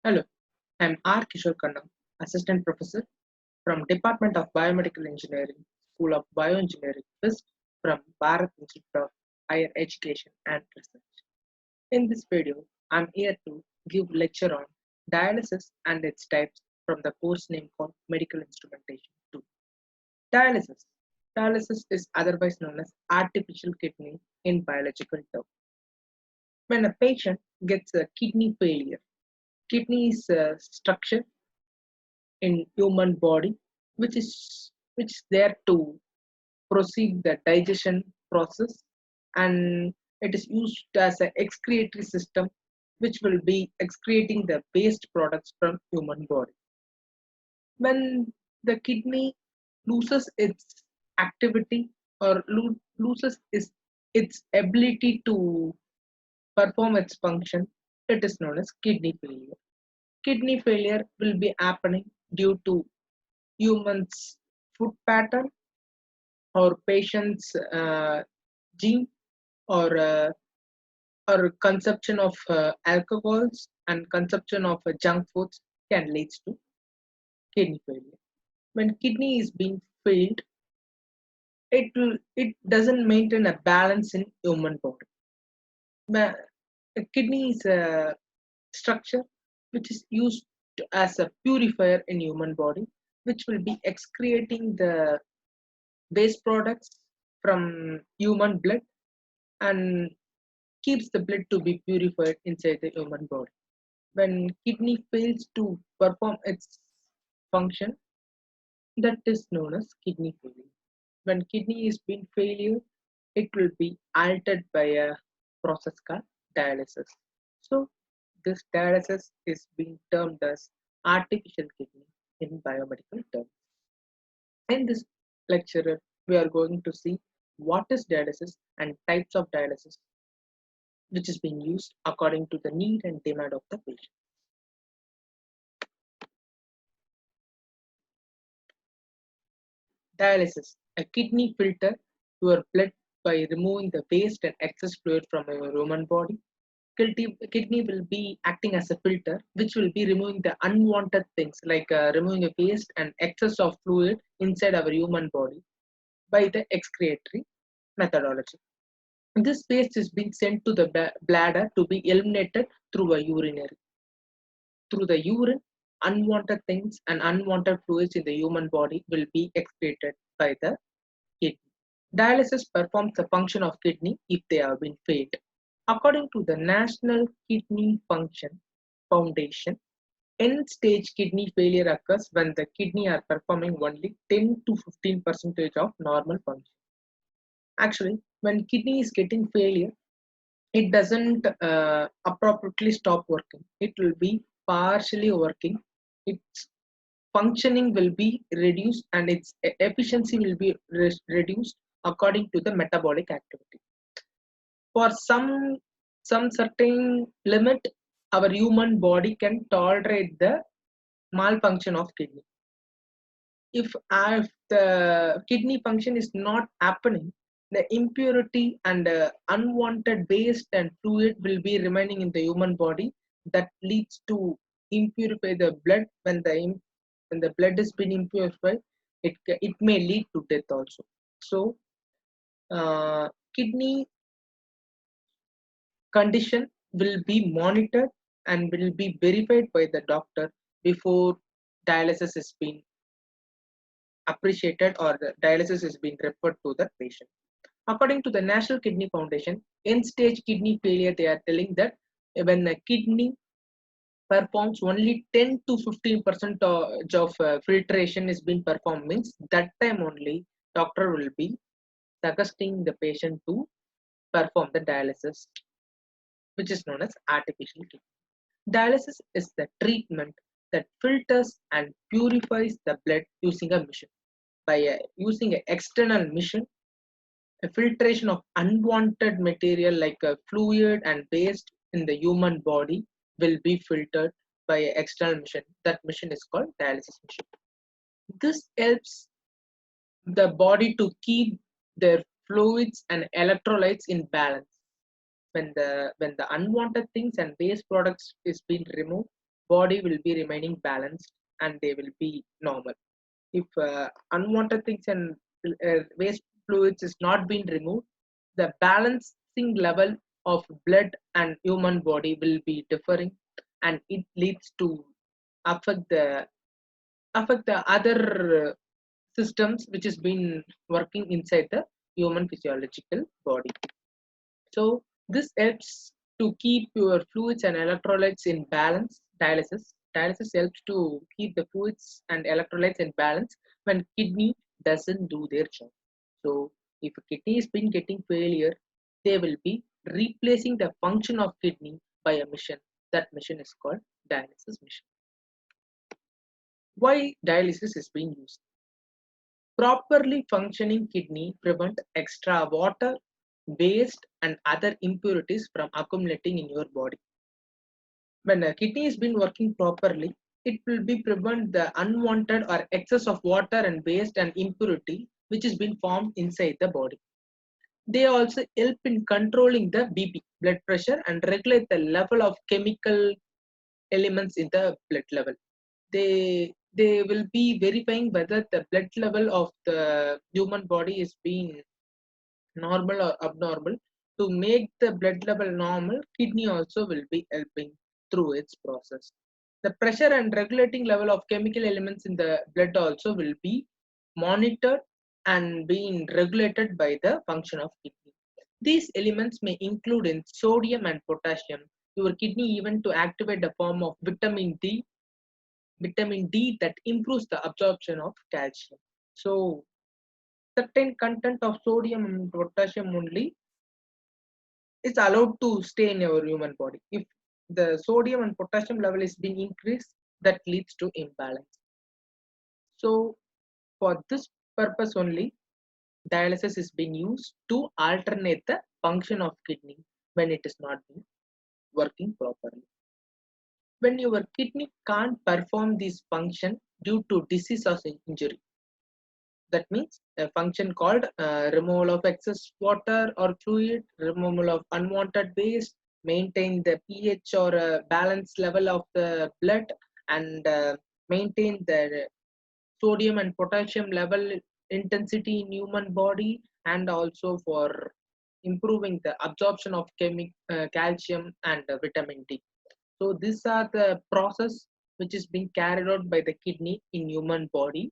Hello, I'm R. Kishore Kanna, Assistant Professor from Department of Biomedical Engineering, School of Bioengineering, WIST from Bharat Institute of Higher Education and Research. In this video, I'm here to give lecture on dialysis and its types from the course name called Medical Instrumentation 2. Dialysis. Dialysis is otherwise known as artificial kidney in biological terms. When a patient gets a kidney failure, kidney is a structure in human body which is there to proceed the digestion process, and it is used as an excretory system which will be excreting the waste products from human body. When the kidney loses its activity or loses its ability to perform its function, it is known as kidney failure. Kidney failure will be happening due to humans food pattern or patient's gene, or consumption of alcohols and consumption of junk foods can lead to kidney failure. When kidney is being failed, it doesn't maintain a balance in human body. A kidney is a structure which is used as a purifier in human body, which will be excreting the waste products from human blood and keeps the blood to be purified inside the human body. When kidney fails to perform its function, that is known as kidney failure. When kidney is being failure, it will be altered by a process called dialysis. So this dialysis is being termed as artificial kidney in biomedical terms. In this lecture, we are going to see what is dialysis and types of dialysis which is being used according to the need and demand of the patient. Dialysis. A kidney filter your blood by removing the waste and excess fluid from your human body. Kidney will be acting as a filter which will be removing the unwanted things like removing a waste and excess of fluid inside our human body by the excretory methodology. This waste is being sent to the bladder to be eliminated through a urinary. Through the urine, unwanted things and unwanted fluids in the human body will be excreted by the kidney. Dialysis performs the function of kidney if they have been failed. According to the National Kidney Function Foundation, end-stage kidney failure occurs when the kidney are performing only 10 to 15% of normal function. Actually, when kidney is getting failure, it doesn't appropriately stop working. It will be partially working. Its functioning will be reduced and its efficiency will be reduced according to the metabolic activity. For some certain limit, our human body can tolerate the malfunction of kidney. If the kidney function is not happening, the impurity and unwanted waste and fluid will be remaining in the human body that leads to impurify the blood. When the blood has been impurified, it may lead to death also. So kidney condition will be monitored and will be verified by the doctor before dialysis is being appreciated or the dialysis is being referred to the patient. According to the National Kidney Foundation, end-stage kidney failure, they are telling that when the kidney performs only 10 to 15% of filtration is being performed, means that time only doctor will be suggesting the patient to perform the dialysis, which is known as artificial kidney. Dialysis is the treatment that filters and purifies the blood using a machine. By using an external machine, a filtration of unwanted material like fluid and waste in the human body will be filtered by an external machine. That machine is called dialysis machine. This helps the body to keep their fluids and electrolytes in balance. When the unwanted things and waste products is being removed, body will be remaining balanced and they will be normal. If unwanted things and waste fluids is not being removed, the balancing level of blood and human body will be differing, and it leads to affect the other systems which has been working inside the human physiological body. So this helps to keep your fluids and electrolytes in balance. Dialysis helps to keep the fluids and electrolytes in balance when kidney doesn't do their job. So if a kidney has been getting failure, they will be replacing the function of kidney by a machine. That machine is called dialysis machine. Why dialysis is being used? Properly functioning kidney prevent extra water, waste and other impurities from accumulating in your body. When a kidney has been working properly, it will be prevent the unwanted or excess of water and waste and impurity which has been formed inside the body. They also help in controlling the BP, blood pressure, and regulate the level of chemical elements in the blood level. They will be verifying whether the blood level of the human body is being normal or abnormal. To make the blood level normal, kidney also will be helping through its process. The pressure and regulating level of chemical elements in the blood also will be monitored and being regulated by the function of kidney. These elements may include in sodium and potassium. Your kidney even to activate the form of vitamin D that improves the absorption of calcium. So certain content of sodium and potassium only is allowed to stay in our human body. If the sodium and potassium level is being increased, that leads to imbalance. So for this purpose only, dialysis is being used to alternate the function of kidney when it is not being working properly. When your kidney can't perform this function due to disease or injury, that means a function called removal of excess water or fluid, removal of unwanted waste, maintain the pH or balance level of the blood, and maintain the sodium and potassium level intensity in human body, and also for improving the absorption of calcium and vitamin D. So these are the process which is being carried out by the kidney in human body.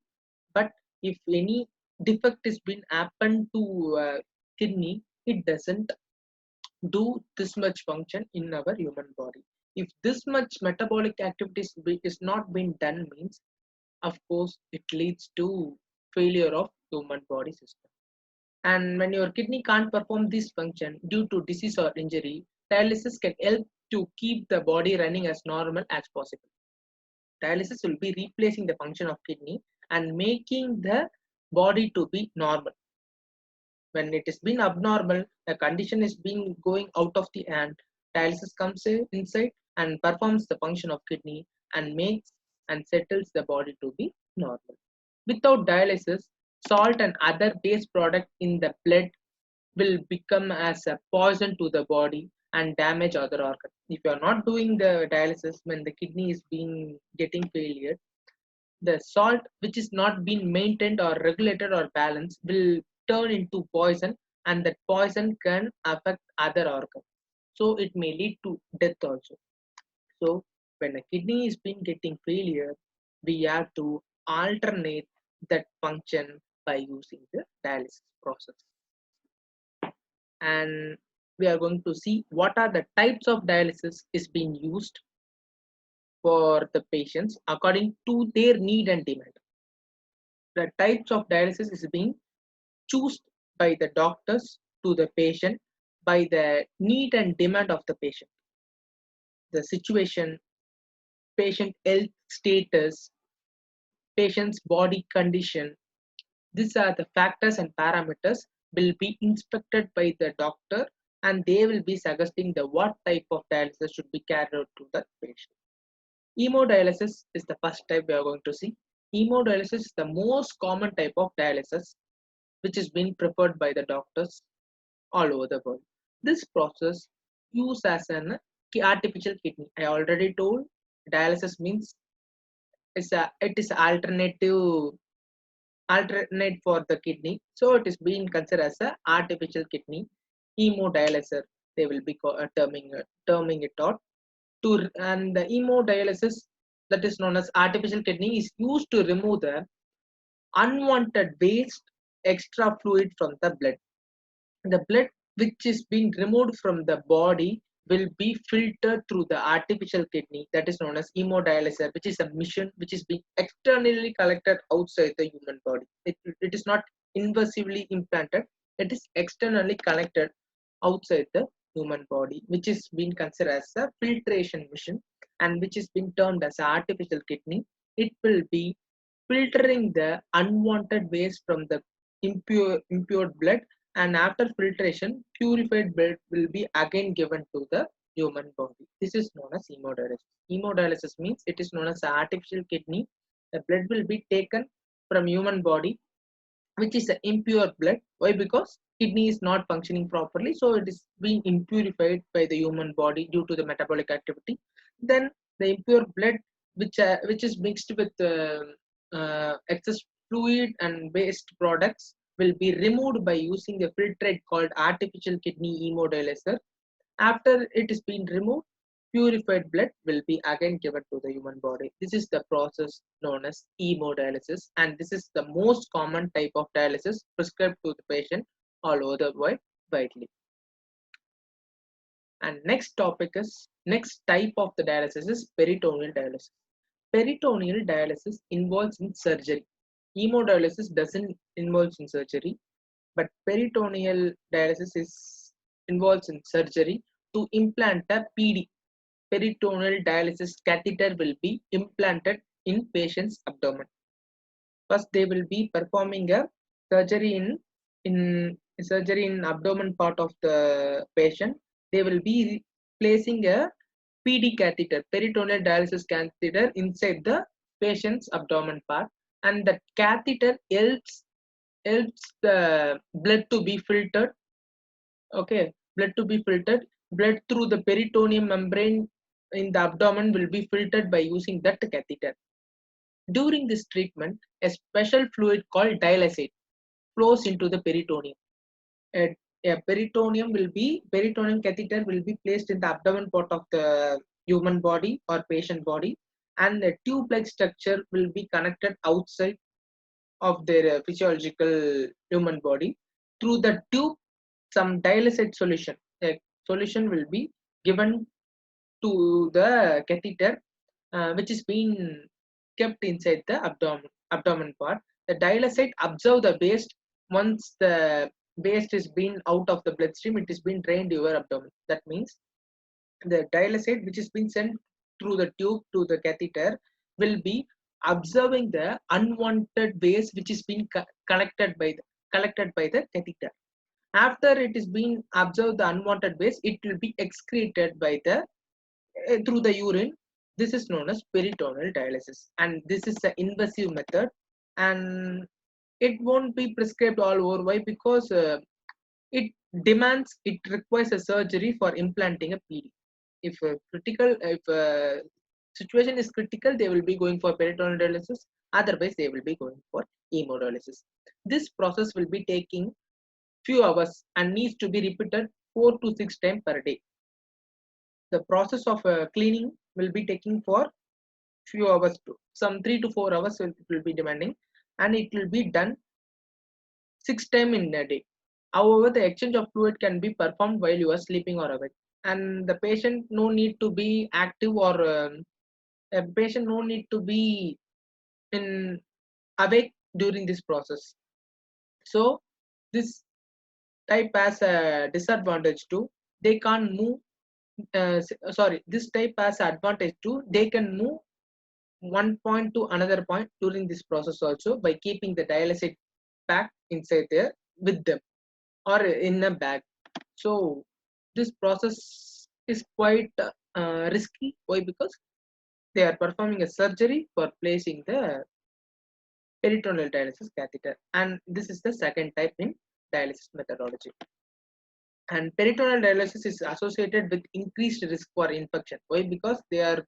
But if any defect is been happened to kidney, it doesn't do this much function in our human body. If this much metabolic activities is not being done means, of course it leads to failure of human body system. And when your kidney can't perform this function due to disease or injury, dialysis can help to keep the body running as normal as possible. Dialysis will be replacing the function of kidney and making the body to be normal. When it is been abnormal, the condition is being going out of the hand, dialysis comes inside and performs the function of kidney and makes and settles the body to be normal. Without dialysis, salt and other waste product in the blood will become as a poison to the body and damage other organs. If you are not doing the dialysis when the kidney is being getting failure, the salt which is not being maintained or regulated or balanced will turn into poison, and that poison can affect other organs. So it may lead to death also. So when a kidney is been getting failure, we have to alternate that function by using the dialysis process. And we are going to see what are the types of dialysis is being used for the patients according to their need and demand. The types of dialysis is being chosen by the doctors to the patient by the need and demand of the patient, the situation, patient health status, patient's body condition. These are the factors and parameters will be inspected by the doctor, and they will be suggesting the what type of dialysis should be carried out to the patient. Hemodialysis is the first type we are going to see. Hemodialysis is the most common type of dialysis which is being preferred by the doctors all over the world. This process used as an artificial kidney. I already told Dialysis means it is alternate for the kidney. So it is being considered as a artificial kidney hemodialyzer. They will be terming it out. And the hemodialysis, that is known as artificial kidney, is used to remove the unwanted waste, extra fluid from the blood. The blood which is being removed from the body will be filtered through the artificial kidney, that is known as hemodialyzer, which is a mission which is being externally collected outside the human body. It is not invasively implanted, it is externally collected outside the human body, which is being considered as a filtration mission and which is being termed as artificial kidney. It will be filtering the unwanted waste from the impure blood, and after filtration purified blood will be again given to the human body. This is known as hemodialysis. Hemodialysis means it is known as artificial kidney. The blood will be taken from human body, which is impure blood. Why? Because kidney is not functioning properly, so it is being impurified by the human body due to the metabolic activity. Then the impure blood, which is mixed with excess fluid and waste products, will be removed by using a filtrate called artificial kidney hemodialyzer. After it is being removed, purified blood will be again given to the human body. This is the process known as hemodialysis, and this is the most common type of dialysis prescribed to the patient all over the world widely. And next type of the dialysis is peritoneal dialysis. Peritoneal dialysis involves in surgery. Hemodialysis doesn't involve in surgery, but peritoneal dialysis involves in surgery to implant a PD. Peritoneal dialysis catheter will be implanted in patient's abdomen. First, they will be performing a surgery in abdomen part of the patient. They will be placing a PD catheter, peritoneal dialysis catheter, inside the patient's abdomen part, and the catheter helps the blood to be filtered. Okay, blood through the peritoneum membrane in the abdomen will be filtered by using that catheter. During this treatment, a special fluid called dialysate flows into the peritoneum. A peritoneum catheter will be placed in the abdomen part of the human body or patient body, and the tube-like structure will be connected outside of their physiological human body. Through the tube, some dialysate solution. A solution will be given to the catheter, which is being kept inside the abdomen part. The dialysate absorb the waste. Once the waste is being out of the bloodstream, it is being drained to your abdomen. That means the dialysate, which is being sent through the tube to the catheter, will be observing the unwanted waste which is being collected by the catheter. After it is being observed the unwanted waste, it will be excreted by the through the urine. This is known as peritoneal dialysis, and this is an invasive method, and it won't be prescribed all over. Why? Because it requires a surgery for implanting a PD. If situation is critical, they will be going for peritoneal dialysis. Otherwise, they will be going for hemodialysis. This process will be taking few hours and needs to be repeated 4 to 6 times per day. The process of cleaning will be taking for few hours, some 3 to 4 hours it will be demanding, and it will be done 6 times in a day. However, the exchange of fluid can be performed while you are sleeping or awake, and the patient no need to be active, or a patient no need to be in awake during this process. So this type has a disadvantage too. They can't move. This type has advantage too. They can move one point to another point during this process also by keeping the dialysate pack inside there with them or in a bag. So this process is quite risky. Why? Because they are performing a surgery for placing the peritoneal dialysis catheter, and this is the second type in dialysis methodology. And peritoneal dialysis is associated with increased risk for infection. Why? Because they are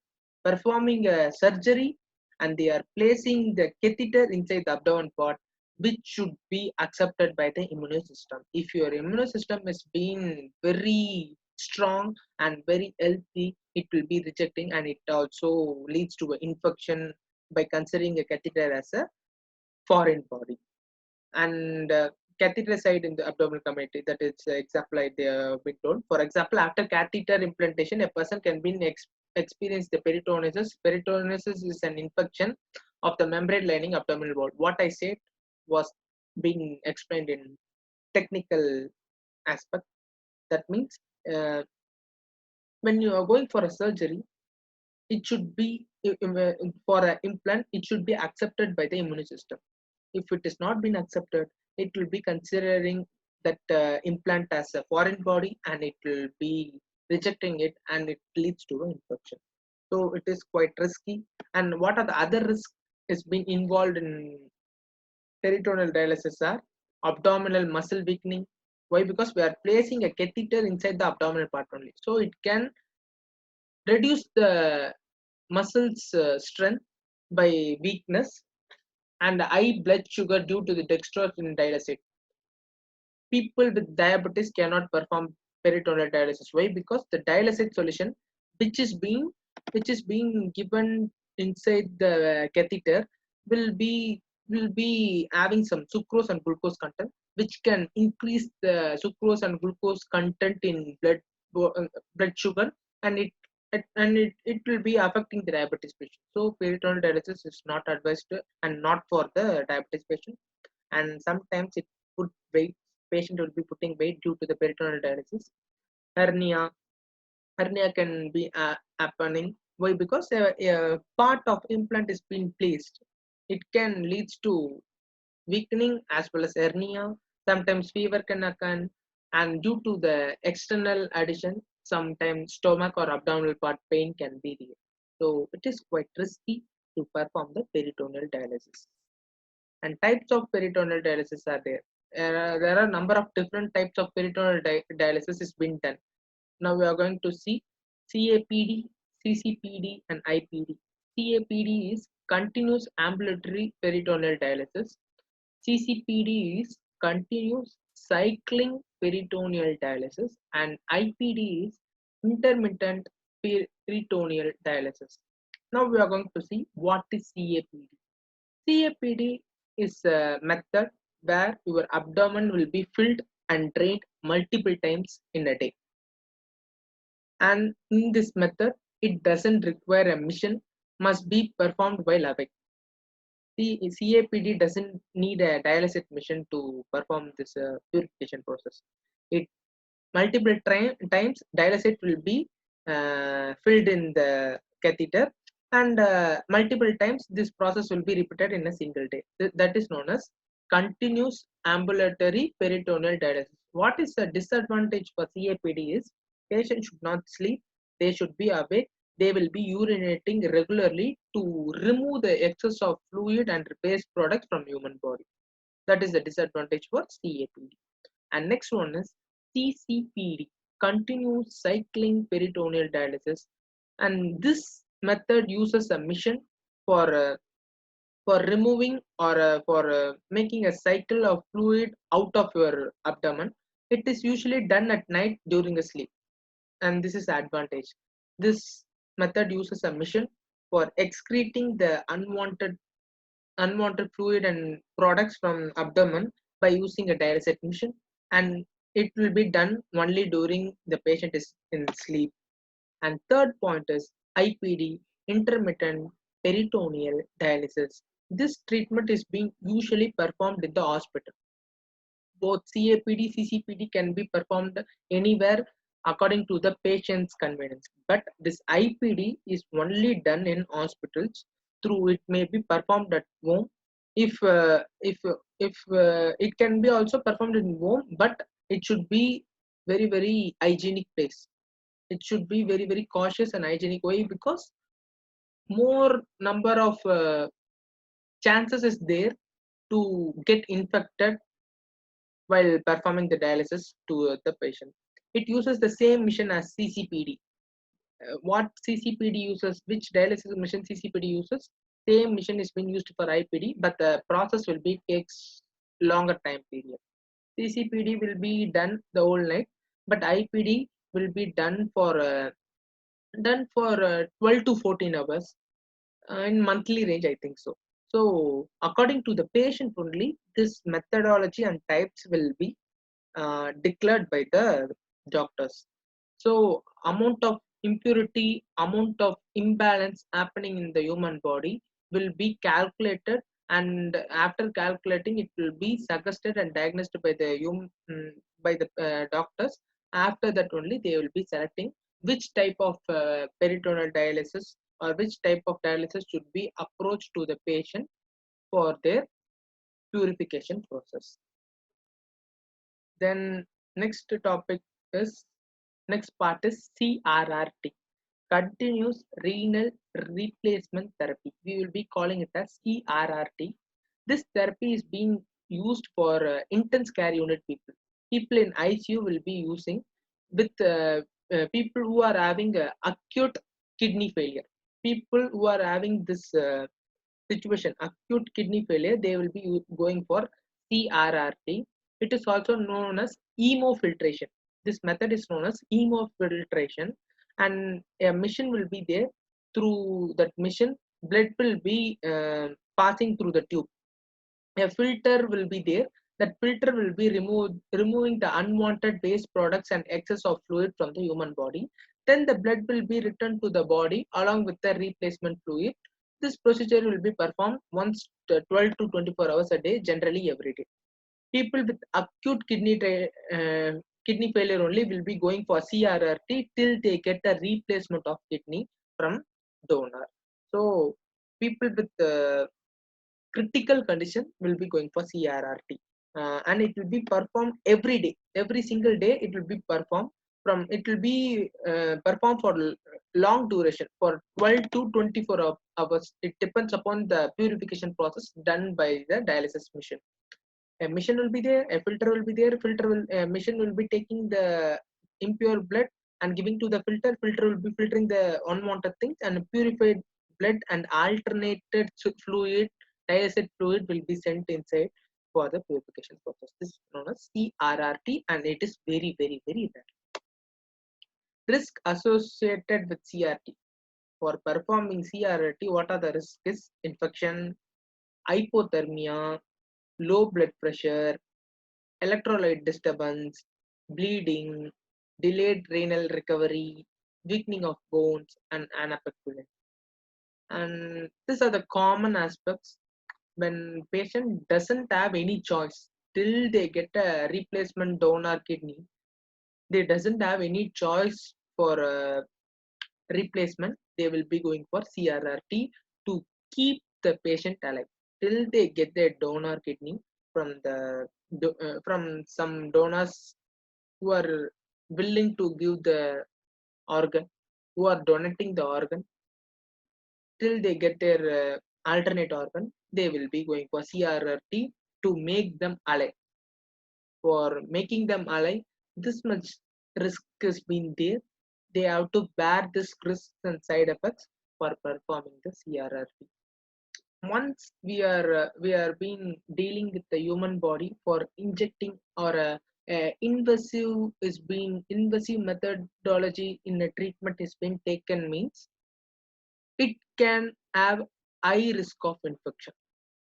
performing a surgery and they are placing the catheter inside the abdomen part, which should be accepted by the immune system. If your immune system is being very strong and very healthy, it will be rejecting, and it also leads to an infection by considering a catheter as a foreign body. And catheter site in the abdominal cavity, that is example I been told. For example, after catheter implantation, a person can be experience the peritonitis. Peritonitis is an infection of the membrane lining abdominal wall. What I said was being explained in technical aspect. That means uh, when you are going for a surgery, it should be for an implant, it should be accepted by the immune system. If it is not been accepted, it will be considering that implant as a foreign body, and it will be rejecting it, and it leads to an infection. So it is quite risky. And what are the other risks is being involved in peritoneal dialysis are abdominal muscle weakening. Why? Because we are placing a catheter inside the abdominal part only, so it can reduce the muscles strength by weakness, and high blood sugar due to the dextrose in dialysis. People with diabetes cannot perform peritoneal dialysis. Why? Because the dialysis solution, which is being which is being given inside the catheter, will be will be having some sucrose and glucose content, which can increase the sucrose and glucose content in blood sugar, and it will be affecting the diabetes patient. So peritoneal dialysis is not advised and not for the diabetes patient. And sometimes it put weight, patient will be putting weight due to the peritoneal dialysis. Hernia hernia can be happening. Why? Because a part of implant is being placed, it can leads to weakening as well as hernia. Sometimes fever can occur, and due to the external addition, sometimes stomach or abdominal part pain can be there. So it is quite risky to perform the peritoneal dialysis. And types of peritoneal dialysis are there. There are a number of different types of peritoneal dialysis is being done. Now we are going to see CAPD, CCPD, and IPD. CAPD is continuous ambulatory peritoneal dialysis. CCPD is continuous cycling peritoneal dialysis, and IPD is intermittent peritoneal dialysis. Now we are going to see what is CAPD. CAPD is a method where your abdomen will be filled and drained multiple times in a day. And in this method, it doesn't require a mission, must be performed while awake. The CAPD doesn't need a dialysis mission to perform this purification process. It multiple times dialysate will be filled in the catheter, and multiple times this process will be repeated in a single day. That is known as continuous ambulatory peritoneal dialysis. What is the disadvantage for CAPD is patient should not sleep, they should be awake, they will be urinating regularly to remove the excess of fluid and waste products from human body. That is the disadvantage for CAPD. And next one is CCPD, continuous cycling peritoneal dialysis. And this method uses a mission for removing or for making a cycle of fluid out of your abdomen. It is usually done at night during the sleep, and this is the advantage. This method uses a mission for excreting the unwanted fluid and products from abdomen by using a dialysis machine, and it will be done only during the patient is in sleep. And third point is IPD, intermittent peritoneal dialysis. This treatment is being usually performed in the hospital. Both CAPD, CCPD can be performed anywhere according to the patient's convenience. But this IPD is only done in hospitals. Through it may be performed at home. If it can be also performed in home, but it should be very hygienic place. It should be very cautious and hygienic way, because more number of chances is there to get infected while performing the dialysis to the patient. It uses the same mission as CCPD. what CCPD uses, which dialysis machine CCPD uses, same machine is being used for IPD, but the process will be takes longer time period. CCPD will be done the whole night, but IPD will be done for 12 to 14 hours in monthly range, I think so. So according to the patient only, this methodology and types will be declared by the doctors. So amount of impurity, amount of imbalance happening in the human body will be calculated, and after calculating it will be suggested and diagnosed by the doctors. After that only they will be selecting which type of peritoneal dialysis or which type of dialysis should be approached to the patient for their purification process. Then next topic is next part is CRRT, continuous renal replacement therapy. We will be calling it as CRRT. This therapy is being used for intense care unit people. People in ICU will be using with people who are having acute kidney failure. People who are having this situation, acute kidney failure, they will be going for CRRT. It is also known as hemofiltration. This method is known as hemofiltration, and a machine will be there. Through that machine, blood will be passing through the tube. A filter will be there. That filter will be removing the unwanted waste products and excess of fluid from the human body. Then the blood will be returned to the body along with the replacement fluid. This procedure will be performed once 12 to 24 hours a day, generally every day. People with acute kidney failure only will be going for CRRT till they get a replacement of kidney from donor. So people with critical condition will be going for CRRT, and it will be performed every day, every single day. It will be performed from. It will be performed for long duration for 12 to 24 hours. It depends upon the purification process done by the dialysis machine. A machine will be there, a filter will be there. Filter will machine will be taking the impure blood and giving to the filter. Filter will be filtering the unwanted things, and purified blood and alternated fluid, dialysate fluid, will be sent inside for the purification process. This is known as CRRT, and it is very, very, very rare. Risk associated with CRT. For performing CRT, what are the risks? Is infection, hypothermia, low blood pressure, electrolyte disturbance, bleeding, delayed renal recovery, weakening of bones, and anapeculum. And these are the common aspects when patient doesn't have any choice till they get a replacement donor kidney. They doesn't have any choice for replacement. They will be going for CRRT to keep the patient alive till they get their donor kidney from from some donors who are willing to give the organ, who are donating the organ. Till they get their alternate organ, they will be going for CRRT to make them alive. For making them alive, this much risk has been there. They have to bear this risks and side effects for performing the CRRT. Once we are being dealing with the human body for injecting or invasive methodology in a treatment is being taken, means it can have high risk of infection.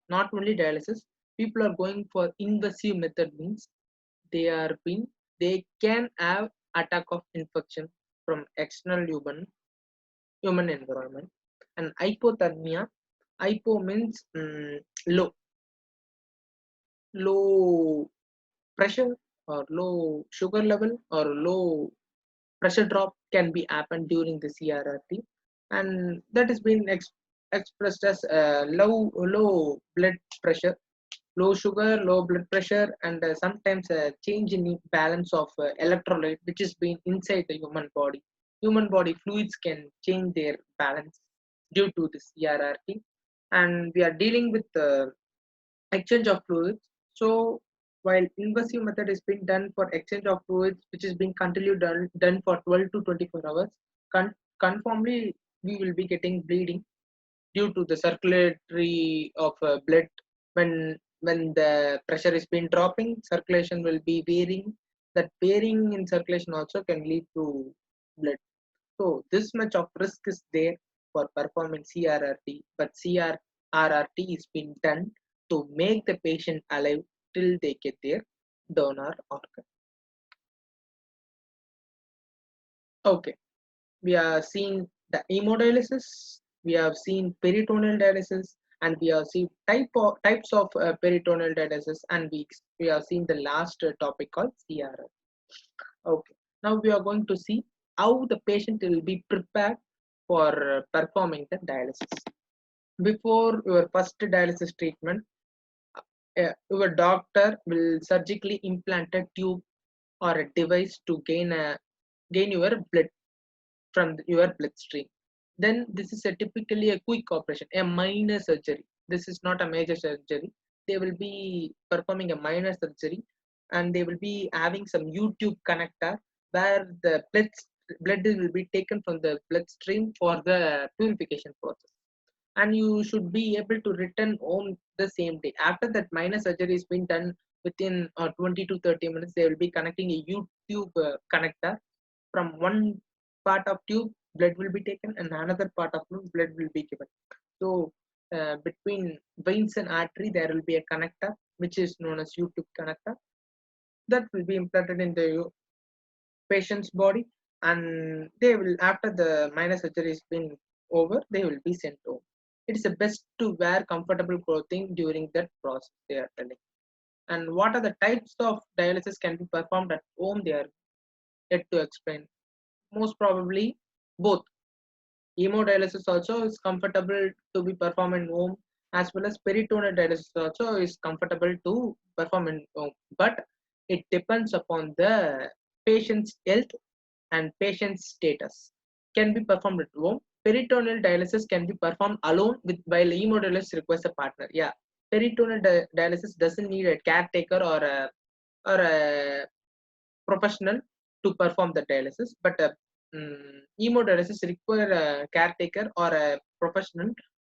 Not only dialysis, people are going for invasive method, means they can have attack of infection from external human environment. And hypothermia, hypo means low pressure or low sugar level or low pressure drop can be happen during the CRRT, and that is being expressed as low blood pressure, low sugar, low blood pressure, and sometimes a change in balance of electrolyte which is being inside the human body. Human body fluids can change their balance due to the CRRT, and we are dealing with exchange of fluids. So while invasive method is being done for exchange of fluids, which is being continued done for 12 to 24 hours, conformly we will be getting bleeding due to the circulatory of blood. When the pressure is been dropping, circulation will be varying. That varying in circulation also can lead to blood. So this much of risk is there for performing CRRT, but CRRT is being done to make the patient alive till they get their donor organ. Okay, we are seeing the hemodialysis, we have seen peritoneal dialysis, and we have seen types of peritoneal dialysis, and we have seen the last topic called CRR. Okay, now we are going to see how the patient will be prepared for performing the dialysis. Before your first dialysis treatment, your doctor will surgically implant a tube or a device to gain your blood from your bloodstream. Then this is typically a quick operation, a minor surgery. This is not a major surgery. They will be performing a minor surgery, and they will be having some YouTube connector where the blood will be taken from the bloodstream for the purification process. And you should be able to return home the same day. After that minor surgery has been done, within 20 to 30 minutes, they will be connecting a YouTube connector. From one part of tube, blood will be taken, and another part of blood will be given. So between veins and artery, there will be a connector, which is known as YouTube connector, that will be implanted in the patient's body, and they will, after the minor surgery is been over, they will be sent home. It is the best to wear comfortable clothing during that process, they are telling. And what are the types of dialysis can be performed at home, they are yet to explain. Most probably both. Hemodialysis also is comfortable to be performed in home, as well as peritoneal dialysis also is comfortable to perform in home. But it depends upon the patient's health and patient's status. Can be performed at home. Peritoneal dialysis can be performed alone, while hemodialysis requires a partner. Yeah, peritoneal dialysis doesn't need a caretaker or a professional to perform the dialysis, but hemodialysis require a caretaker or a professional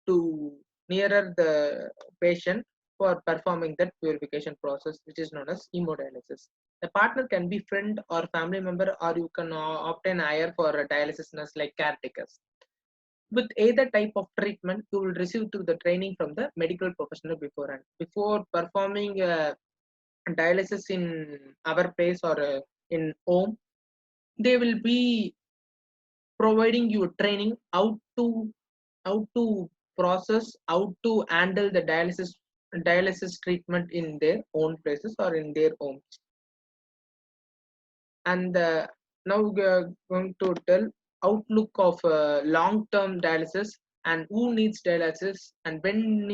to nearer the patient for performing that purification process, which is known as hemodialysis. The partner can be friend or family member, or you can obtain hire for a dialysis nurse like caretakers. With either type of treatment, you will receive through the training from the medical professional beforehand. Before performing dialysis in our place or in home, they will be providing you training how to process, how to handle the dialysis treatment in their own places or in their homes. And now we are going to tell outlook of long-term dialysis, and who needs dialysis, and when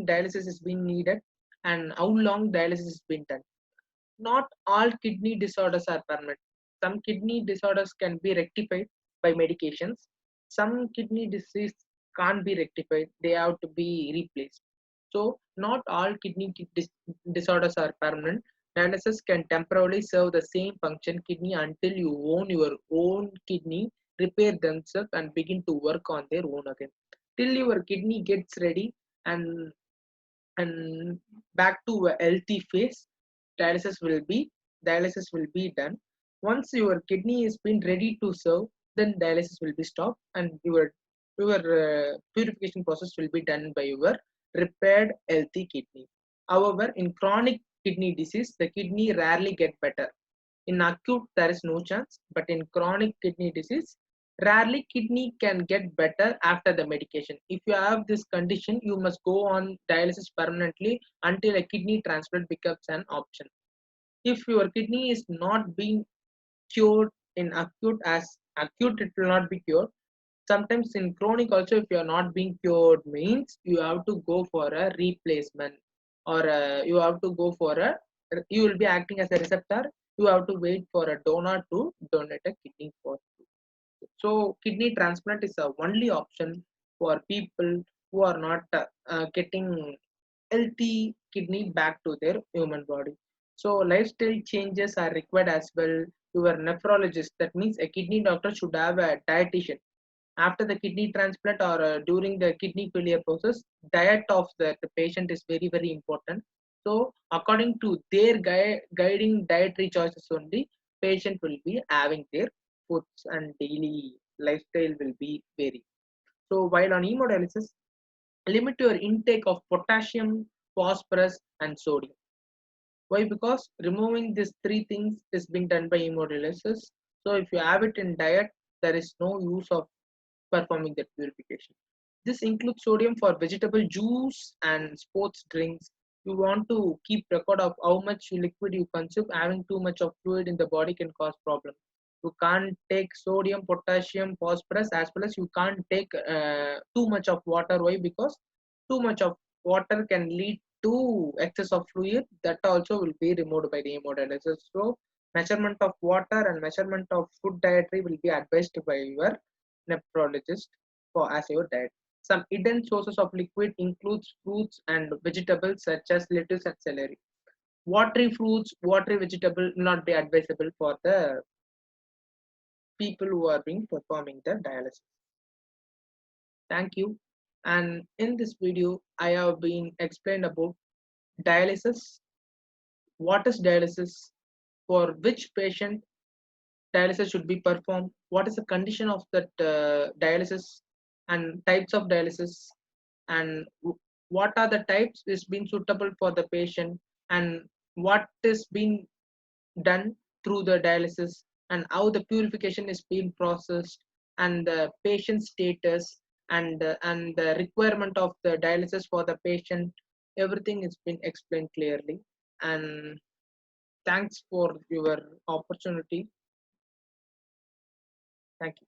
dialysis is being needed, and how long dialysis is being done. Not all kidney disorders are permanent. Some kidney disorders can be rectified by medications. Some kidney disease can't be rectified, they have to be replaced. So, not all disorders are permanent. Dialysis can temporarily serve the same function kidney until you own your own kidney, repair themselves, and begin to work on their own again. Till your kidney gets ready and and back to a healthy phase, dialysis will be dialysis will be done. Once your kidney is been ready to serve, then dialysis will be stopped, and your purification process will be done by your repaired healthy kidney. However, in chronic kidney disease, the kidney rarely get better. In acute, there is no chance, but in chronic kidney disease, rarely kidney can get better after the medication. If you have this condition, you must go on dialysis permanently until a kidney transplant becomes an option. If your kidney is not being cured in acute, as acute it will not be cured. Sometimes in chronic also, if you are not being cured, means you have to go for a replacement, or you have to go for a, you will be acting as a receptor. You have to wait for a donor to donate a kidney for you. So kidney transplant is the only option for people who are not getting healthy kidney back to their human body. So lifestyle changes are required as well. your nephrologist. That means a kidney doctor should have a dietitian. After the kidney transplant or during the kidney failure process, diet of the patient is very, very important. So according to their guiding dietary choices only, patient will be having their foods and daily lifestyle will be vary. So while on hemodialysis, limit your intake of potassium, phosphorus, and sodium. Why? Because removing these three things is being done by hemodialysis. So if you have it in diet, there is no use of performing that purification. This includes sodium for vegetable juice and sports drinks. You want to keep record of how much liquid you consume. Having too much of fluid in the body can cause problems. You can't take sodium, potassium, phosphorus, as well as you can't take too much of water. Why? Because too much of water can lead to excess of fluid. That also will be removed by the hemodialysis. So measurement of water and measurement of food dietary will be advised by your nephrologist for as your diet. Some hidden sources of liquid includes fruits and vegetables such as lettuce and celery. Watery fruits, watery vegetable will not be advisable for the people who are being performing the dialysis. Thank you. And in this video, I have been explained about dialysis, what is dialysis, for which patient dialysis should be performed, what is the condition of that dialysis, and types of dialysis, and what are the types is being suitable for the patient, and what is being done through the dialysis, and how the purification is being processed, and the patient status, and the requirement of the dialysis for the patient. Everything is been explained clearly. And thanks for your opportunity. Thank you.